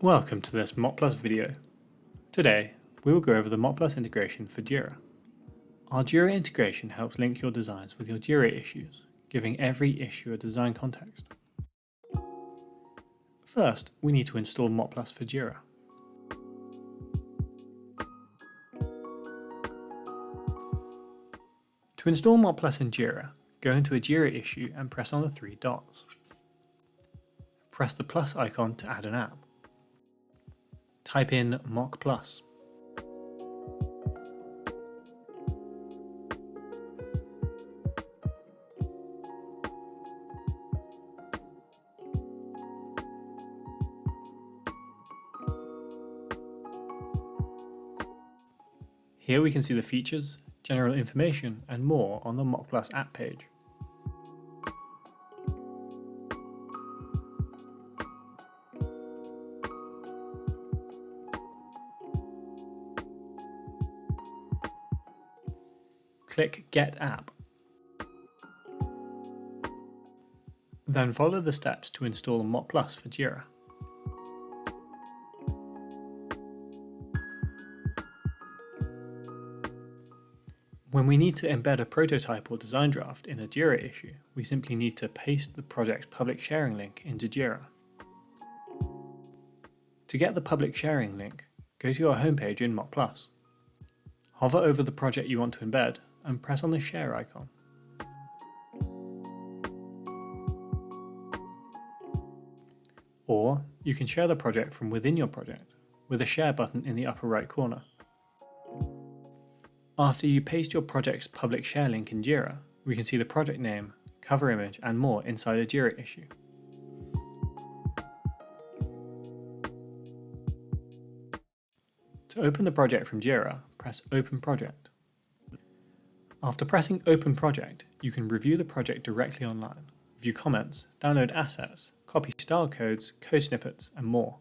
Welcome to this Mockplus video. Today, we will go over the Mockplus integration for Jira. Our Jira integration helps link your designs with your Jira issues, giving every issue a design context. First, we need to install Mockplus for Jira. To install Mockplus in Jira, go into a Jira issue and press on the three dots. Press the plus icon to add an app. Type in Mockplus. Here we can see the features, general information and more on the Mockplus app page. Click Get App. Then follow the steps to install Mockplus for Jira. When we need to embed a prototype or design draft in a Jira issue, we simply need to paste the project's public sharing link into Jira. To get the public sharing link, go to your homepage in Mockplus. Hover over the project you want to embed and press on the share icon. Or you can share the project from within your project with a share button in the upper right corner. After you paste your project's public share link in Jira, we can see the project name, cover image and more inside a Jira issue. To open the project from Jira, press Open Project. After pressing Open Project, you can review the project directly online, view comments, download assets, copy style codes, code snippets and more.